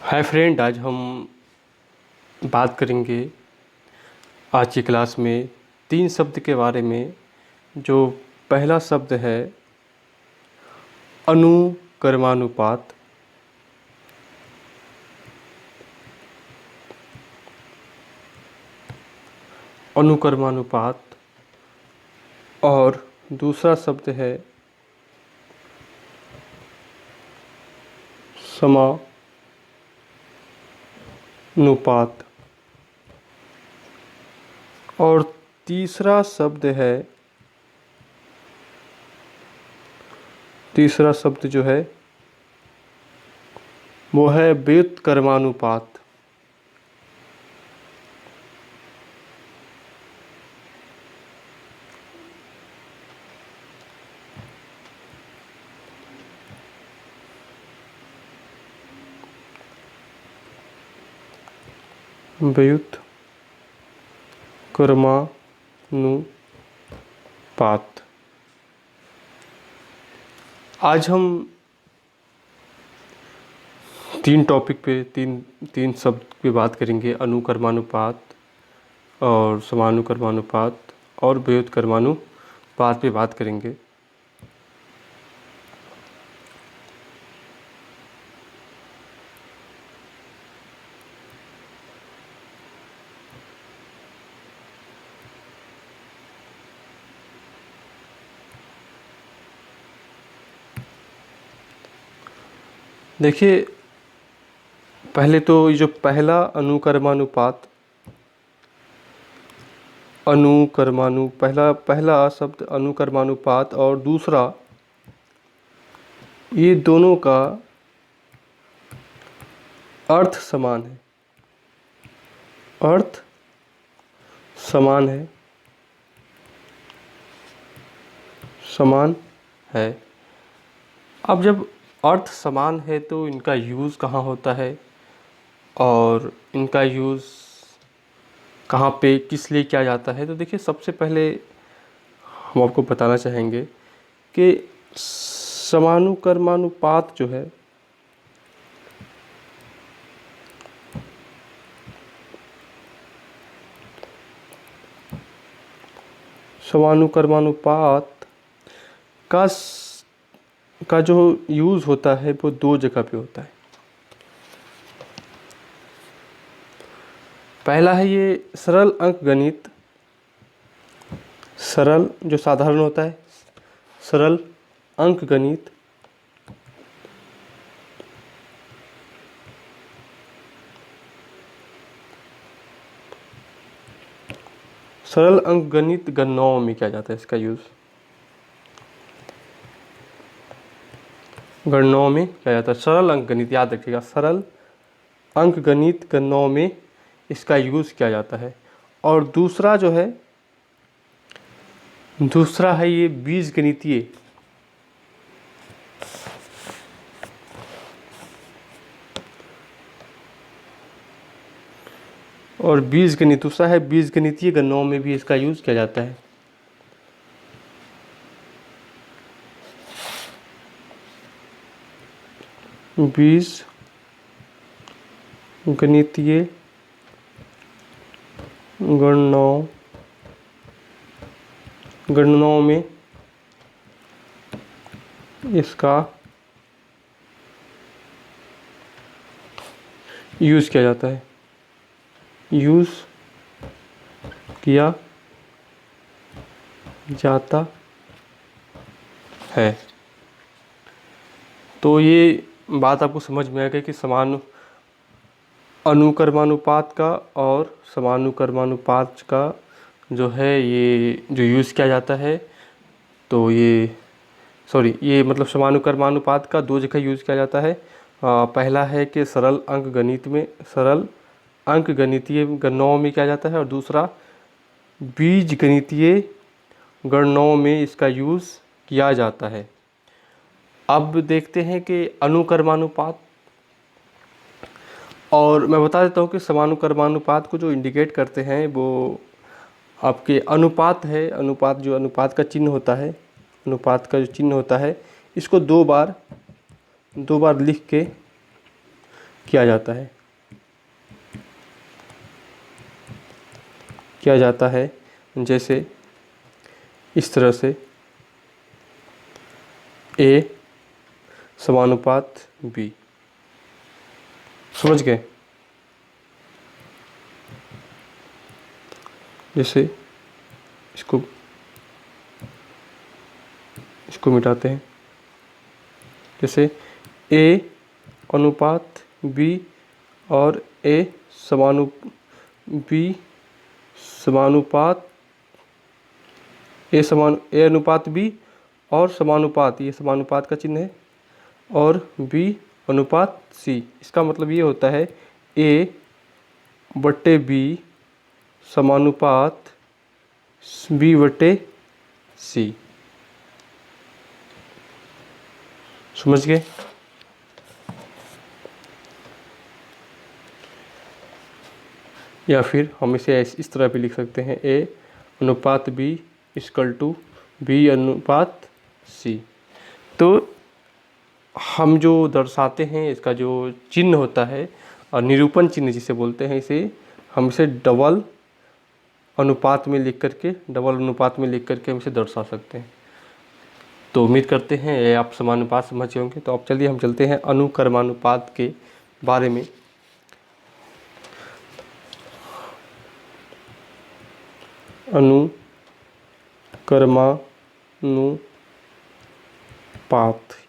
Hi friend, आज हम बात करेंगे आज की क्लास में 3 शब्द के बारे में। जो पहला शब्द है अनुकर्मानुपात। अनुकर्मानुपात। और दूसरा शब्द है समानुपात। और तीसरा शब्द जो है वो है व्युत्क्रमानुपात। व्युत्क्रमानुपात। आज हम तीन टॉपिक पे तीन शब्द पे बात करेंगे। अनुकर्मानुपात और समानुकर्मानुपात और व्युत्क्रमानुपात पे बात करेंगे। देखिए, पहले तो ये जो पहला पहला शब्द अनुकर्मानुपात और दूसरा, ये दोनों का अर्थ समान है। अर्थ समान है। अब जब अर्थ समान है तो इनका यूज़ कहाँ होता है और इनका यूज़ कहाँ पे किस लिए किया जाता है। तो देखिए, सबसे पहले हम आपको बताना चाहेंगे कि समानुकर्मानुपात जो है समानुकर्मानुपात का जो यूज़ होता है वो दो जगह पे होता है। पहला है ये सरल अंकगणित। सरल जो साधारण होता है, सरल अंकगणित। सरल अंकगणित गणनाओं में किया जाता है इसका यूज़। गणनाओं में किया जाता है सरल अंकगणित, याद रखिएगा, सरल अंकगणित गणनाओं में इसका यूज़ किया जाता है। और दूसरा है ये बीजगणितीय। और दूसरा है बीजगणितीय गणनाओं में भी इसका यूज़ किया जाता है। बीजगणितीय गणनाओं में इसका यूज़ किया जाता है। तो ये बात आपको समझ में आ गई कि अनुकर्मानुपात का और समानुकर्मानुपात का जो है ये जो यूज़ किया जाता है। तो ये मतलब समानुकर्मानुपात का दो जगह यूज़ किया जाता है। पहला है कि सरल अंकगणितीय गणनाओं में किया जाता है और दूसरा बीजगणितीय गणनाओं में इसका यूज़ किया जाता है। अब देखते हैं कि अनुकर्मानुपात। और मैं बता देता हूँ कि समानुकर्मानुपात को जो इंडिकेट करते हैं वो आपके अनुपात है। अनुपात का चिन्ह होता है, अनुपात का जो चिन्ह होता है, इसको दो बार लिख के किया जाता है, जैसे इस तरह से A समानुपात B। समझ गए? जैसे इसको मिटाते हैं, जैसे A अनुपात B और A समानुपात A अनुपात B और समानुपात, ये समानुपात का चिन्ह है, और B अनुपात C। इसका मतलब ये होता है A बटे B समानुपात B बटे C। समझ गए? या फिर हम इसे इस तरह भी लिख सकते हैं, A अनुपात B इक्वल टू B अनुपात C। तो हम जो दर्शाते हैं, इसका जो चिन्ह होता है और निरूपण चिन्ह जिसे बोलते हैं, हम इसे डबल अनुपात में लिख करके हम इसे दर्शा सकते हैं। तो उम्मीद करते हैं ये आप समानुपात समझ होंगे। तो अब चलिए हम चलते हैं अनुक्रमानुपात के बारे में।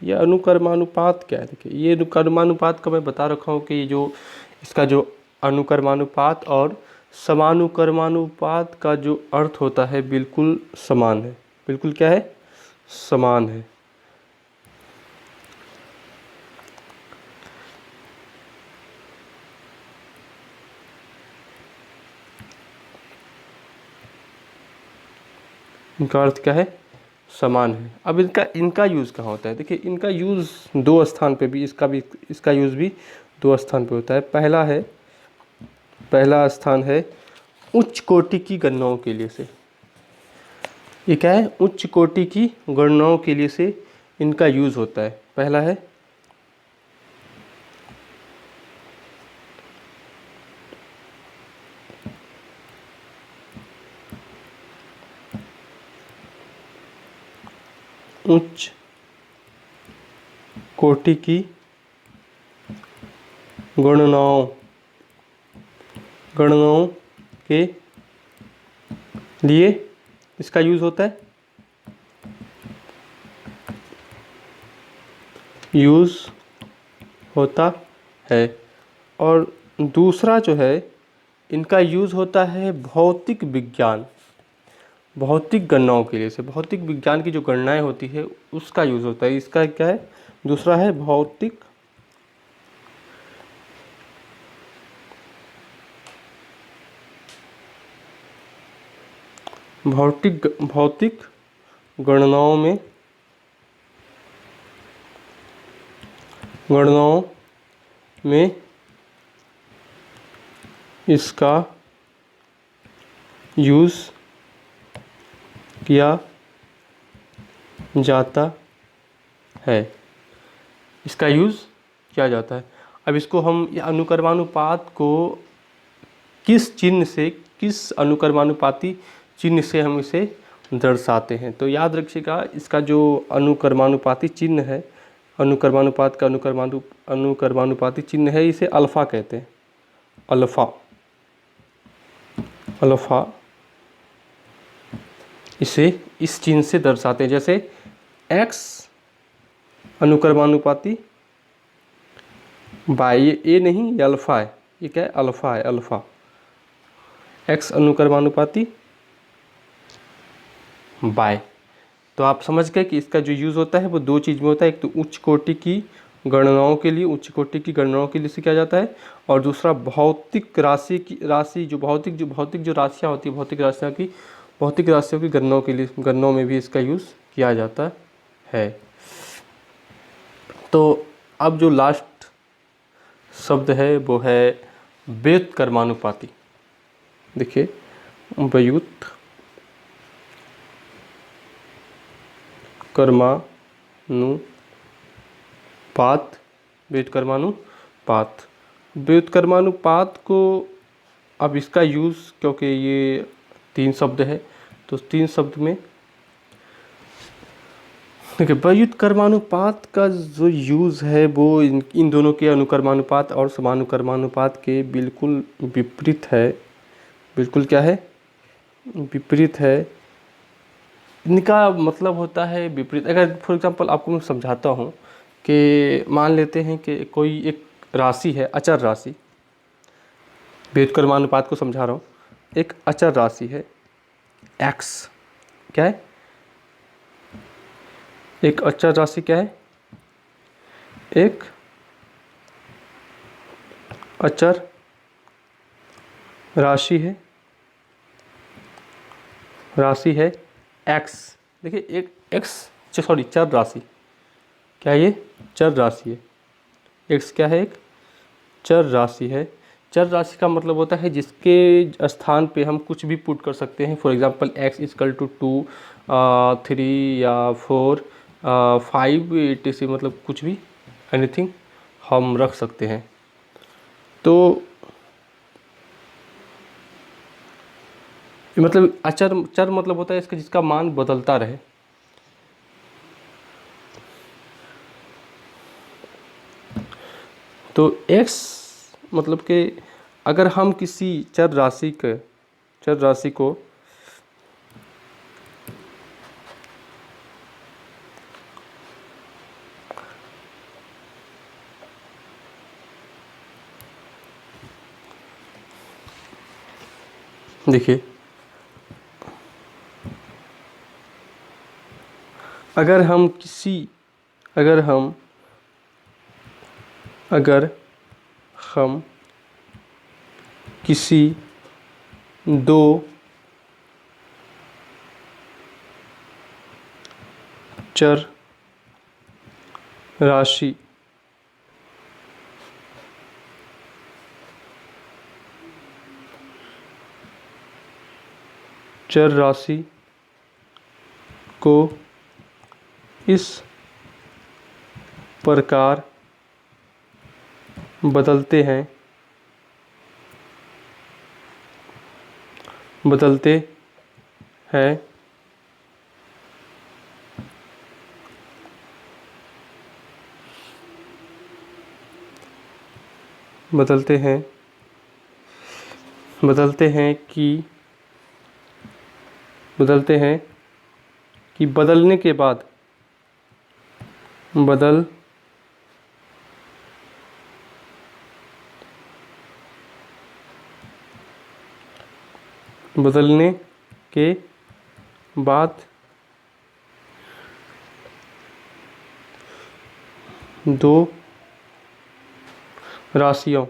यह अनुक्रमानुपात क्या है? देखिए, ये अनुक्रमानुपात का मैं बता रखा हूँ कि इसका जो अनुक्रमानुपात और समानुक्रमानुपात का जो अर्थ होता है बिल्कुल समान है। बिल्कुल क्या है? समान है। इनका अर्थ क्या है? समान है। अब इनका यूज़ कहाँ होता है? देखिए, इनका यूज़ दो स्थान पे भी, इसका यूज़ भी दो स्थान पे होता है। पहला स्थान है उच्च कोटि की गणनाओं के लिए से। ये क्या है? उच्च कोटि की गणनाओं के लिए से इनका यूज़ होता है। पहला है उच्च कोटि की गणनाओं के लिए इसका यूज़ होता है। और दूसरा जो है, इनका यूज़ होता है भौतिक गणनाओं के लिए से। भौतिक विज्ञान की जो गणनाएं होती है उसका यूज़ होता है। इसका क्या है? दूसरा है भौतिक गणनाओं में इसका यूज़ किया जाता है। अब इसको हम अनुक्रमानुपात को किस अनुक्रमानुपाती चिन्ह से हम इसे दर्शाते हैं? तो याद रखिएगा, इसका जो अनुक्रमानुपाती चिन्ह है, अनुक्रमानुपात का अनुक्रमानुपाती चिन्ह है, इसे अल्फा कहते हैं। अल्फा इसे इस चिन्ह से दर्शाते हैं। जैसे x अनुक्रमानुपाती बाय, ये नहीं, ये अल्फा है। ये क्या है? अल्फा है। अल्फा x अनुक्रमानुपाती बाय। तो आप समझ गए कि इसका जो यूज़ होता है वो दो चीज़ में होता है। एक तो उच्च कोटि की गणनाओं के लिए से किया जाता है, और दूसरा भौतिक राशियों की गणनाओं में भी इसका यूज़ किया जाता है। तो अब जो लास्ट शब्द है वो है व्युत्क्रमानुपाती। देखिए, व्युत्क्रमानुपात। व्युत्क्रमानुपात को, अब इसका यूज़, क्योंकि ये 3 शब्द है तो 3 शब्द में देखिए, व्युत्क्रमानुपात का जो यूज़ है वो इन दोनों के अनुक्रमानुपात और समानुक्रमानुपात के बिल्कुल विपरीत है। बिल्कुल क्या है? विपरीत है। इनका मतलब होता है विपरीत। अगर फॉर एग्जांपल आपको मैं समझाता हूँ कि मान लेते हैं कि कोई एक राशि है, अचर राशि, व्युत्क्रमानुपात को समझा रहा हूँ। एक अचर राशि है x, क्या है? एक अचर राशि क्या है? एक अचर राशि है, x। देखिए, एक x, सॉरी, चर राशि, क्या है ये? चर राशि है। x क्या है? एक चर राशि है। चर राशि का मतलब होता है जिसके स्थान पे हम कुछ भी पुट कर सकते हैं। For example x equal to 2, 3 या 4, 5 etc, मतलब कुछ भी, एनीथिंग हम रख सकते हैं। तो मतलब अचर, चर मतलब होता है इसका जिसका मान बदलता रहे। तो x मतलब कि अगर हम किसी चर राशि को देखिए, अगर हम किसी दो चर राशि को इस प्रकार बदलते हैं कि बदलने के बाद बदलने के बाद दो राशियों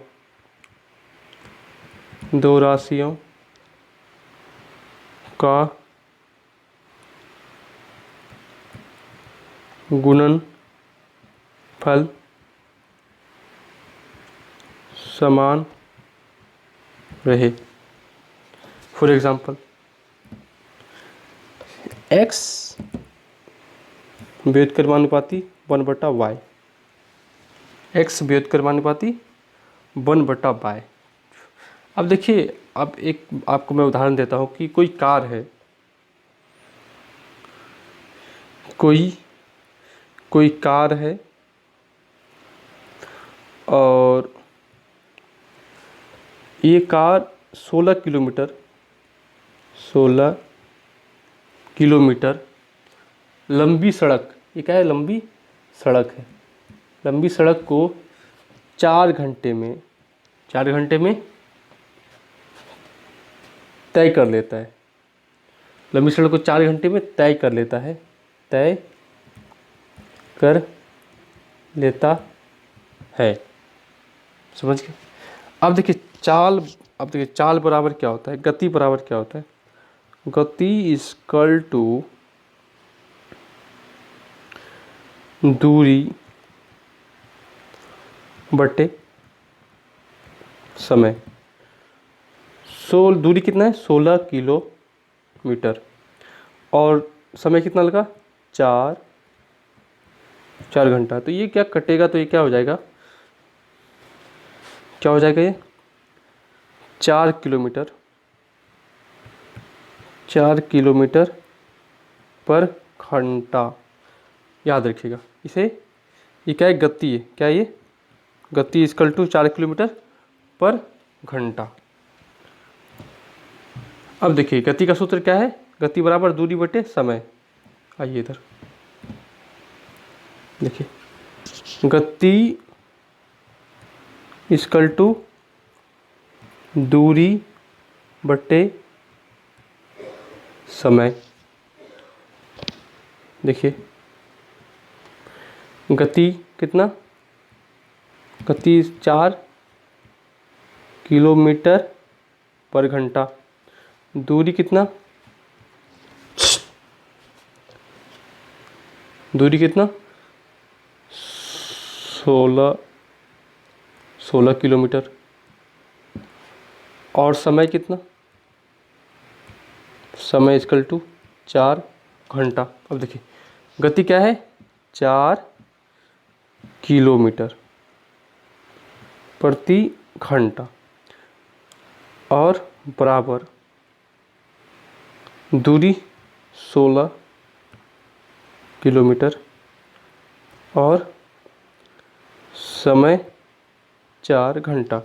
का गुणनफल समान रहे। For example x व्युत्क्रमानुपाती 1/y, x व्युत्क्रमानुपाती 1/y। अब देखिए, अब एक आपको मैं उदाहरण देता हूँ कि कोई कार है, कोई कार है और ये कार 16 किलोमीटर लंबी सड़क, ये क्या है? लंबी सड़क है। लंबी सड़क को 4 घंटे में तय कर लेता है। लंबी सड़क को 4 घंटे में तय कर लेता है। समझ गए? अब देखिए चाल बराबर क्या होता है? गति बराबर क्या होता है? गति इक्वल टू दूरी बटे समय। दूरी कितना है? 16 किलोमीटर, और समय कितना लगा? 4 घंटा। तो ये क्या कटेगा? तो ये क्या हो जाएगा? क्या हो जाएगा ये 4 किलोमीटर पर घंटा। याद रखिएगा इसे, ये क्या है, गति है, क्या है ये, गति इक्वल टू 4 किलोमीटर पर घंटा। अब देखिए गति का सूत्र क्या है, गति बराबर दूरी बटे समय। आइए इधर देखिए, गति इक्वल टू दूरी बटे समय। देखिए गति कितना, गति 4 किलोमीटर पर घंटा, दूरी कितना, दूरी कितना 16 किलोमीटर, और समय कितना, समय इक्वल टू 4 घंटा। अब देखिए गति क्या है 4 किलोमीटर प्रति घंटा और बराबर दूरी 16 किलोमीटर और समय 4 घंटा।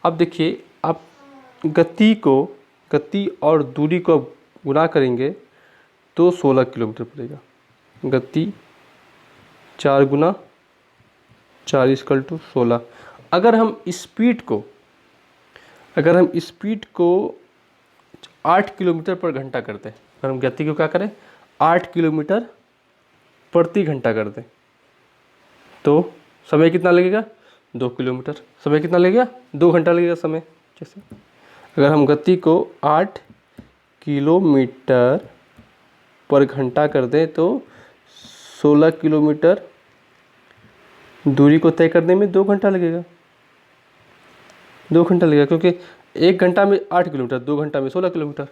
अब देखिए आप गति और दूरी को गुणा करेंगे तो 16 किलोमीटर पड़ेगा। गति 4 गुना 4 इक्वल टू 16। अगर हम स्पीड को 8 किलोमीटर पर घंटा करते हैं, अगर हम गति को क्या करें 8 किलोमीटर प्रति घंटा कर दें तो समय कितना लगेगा 2 किलोमीटर। समय कितना लगेगा 2 घंटा लगेगा समय। जैसे अगर हम गति को 8 किलोमीटर पर घंटा कर दें तो 16 किलोमीटर दूरी को तय करने में 2 घंटा लगेगा। 2 घंटा लगेगा क्योंकि 1 घंटा में 8 किलोमीटर, 2 घंटा में 16 किलोमीटर।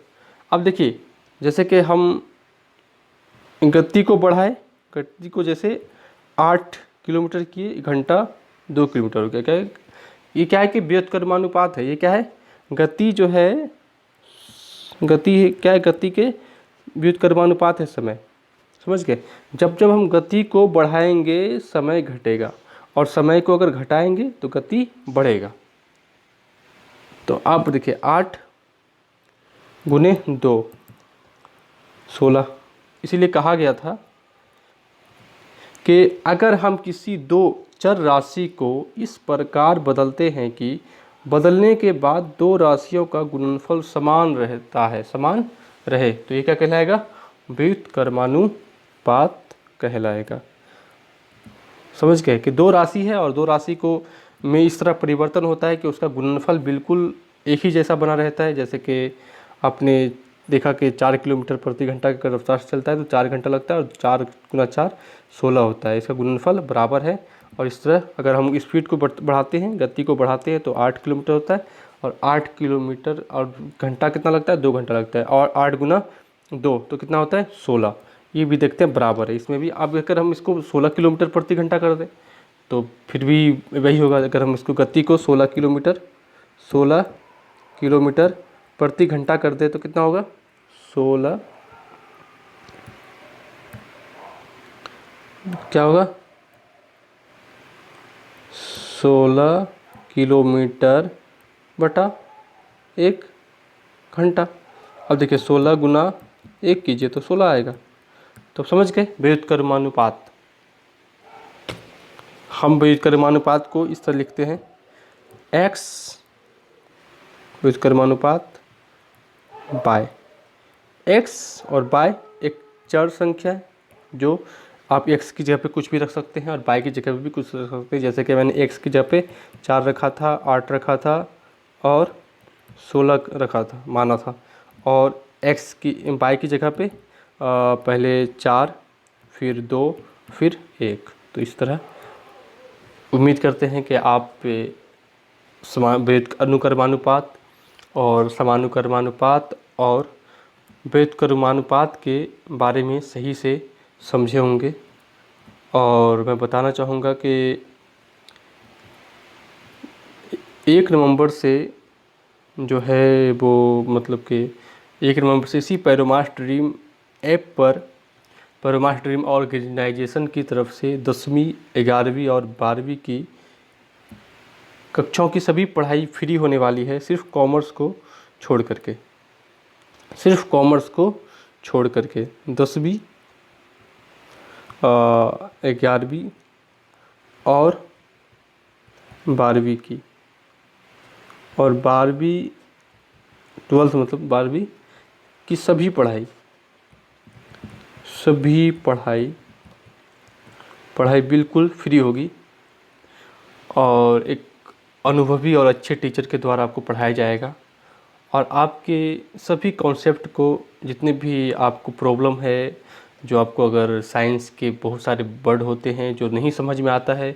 अब देखिए जैसे कि हम गति को बढ़ाए, गति को जैसे 8 किलोमीटर किए, घंटा 2 किलोमीटर हो गया। क्या है ये, क्या है कि व्युत्क्रमानुपात है। ये क्या है, गति जो है, गति क्या है, गति के व्युत्क्रमानुपात है समय। समझ गए। जब जब हम गति को बढ़ाएंगे समय घटेगा, और समय को अगर घटाएंगे तो गति बढ़ेगा। तो आप देखिए 8 गुने 2 16। इसीलिए कहा गया था कि अगर हम किसी दो चर राशि को इस प्रकार बदलते हैं कि बदलने के बाद दो राशियों का गुणनफल समान रहता है, समान रहे, तो ये क्या कहलाएगा, व्युत्क्रमानुपात कहलाएगा। समझ गए कि दो राशि है और दो राशि को में इस तरह परिवर्तन होता है कि उसका गुणनफल बिल्कुल एक ही जैसा बना रहता है। जैसे कि आपने देखा कि 4 किलोमीटर प्रति घंटा की रफ्तार से चलता है तो 4 घंटा लगता है, और 4 गुना 4 16 होता है। इसका गुणनफल बराबर है। और इस तरह अगर हम स्पीड को बढ़ाते हैं, गति को बढ़ाते हैं तो 8 किलोमीटर होता है, और 8 किलोमीटर और घंटा कितना लगता है, 2 घंटा लगता है, और 8 गुना 2 तो कितना होता है 16। ये भी देखते हैं बराबर है इसमें भी। अब अगर हम इसको 16 किलोमीटर प्रति घंटा कर दें तो फिर भी वही होगा। अगर हम इसको गति को 16 किलोमीटर प्रति घंटा कर दें तो कितना होगा, 16 क्या होगा, 16 किलोमीटर बटा 1 घंटा। अब देखिए 16 गुना 1 कीजिए तो 16 आएगा। तो समझ गए व्युत्क्रमानुपात। हम व्युत्क्रमानुपात को इस तरह लिखते हैं, x व्युत्क्रमानुपात बाय x, और बाय एक चर संख्या है जो आप x की जगह पे कुछ भी रख सकते हैं और y की जगह पे भी कुछ रख सकते हैं। जैसे कि मैंने x की जगह पे 4 रखा था, 8 रखा था और 16 रखा था, माना था, और x की y की जगह पे पहले 4 फिर 2 फिर 1। तो इस तरह उम्मीद करते हैं कि आप अनुक्रमानुपात और समानुक्रमानुपात और व्युत्क्रमानुपात के बारे में सही से समझे होंगे। और मैं बताना चाहूँगा कि 1 नवंबर से जो है वो मतलब कि 1 नवंबर से इसी पैरोमास ड्रीम ऐप पर पैरोमास ड्रीम ऑर्गेनाइजेशन की तरफ से 10वीं 11वीं और 12वीं की कक्षाओं की सभी पढ़ाई फ्री होने वाली है, सिर्फ कॉमर्स को छोड़ करके। सिर्फ कॉमर्स को छोड़ करके 10वीं 11वीं और 12वीं की, और 12वीं 12th मतलब 12वीं की सभी पढ़ाई बिल्कुल फ्री होगी, और एक अनुभवी और अच्छे टीचर के द्वारा आपको पढ़ाया जाएगा। और आपके सभी कॉन्सेप्ट को, जितने भी आपको प्रॉब्लम है, जो आपको अगर साइंस के बहुत सारे वर्ड होते हैं जो नहीं समझ में आता है,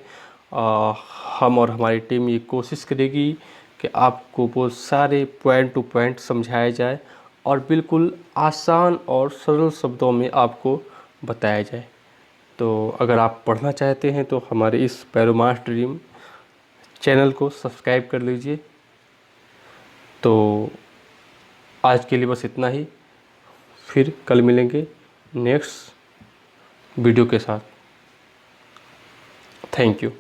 हम और हमारी टीम ये कोशिश करेगी कि आपको वो सारे पॉइंट टू पॉइंट समझाया जाए और बिल्कुल आसान और सरल शब्दों में आपको बताया जाए। तो अगर आप पढ़ना चाहते हैं तो हमारे इस पैरोमास ड्रीम चैनल को सब्सक्राइब कर लीजिए। तो आज के लिए बस इतना ही, फिर कल मिलेंगे नेक्स्ट वीडियो के साथ। Thank you.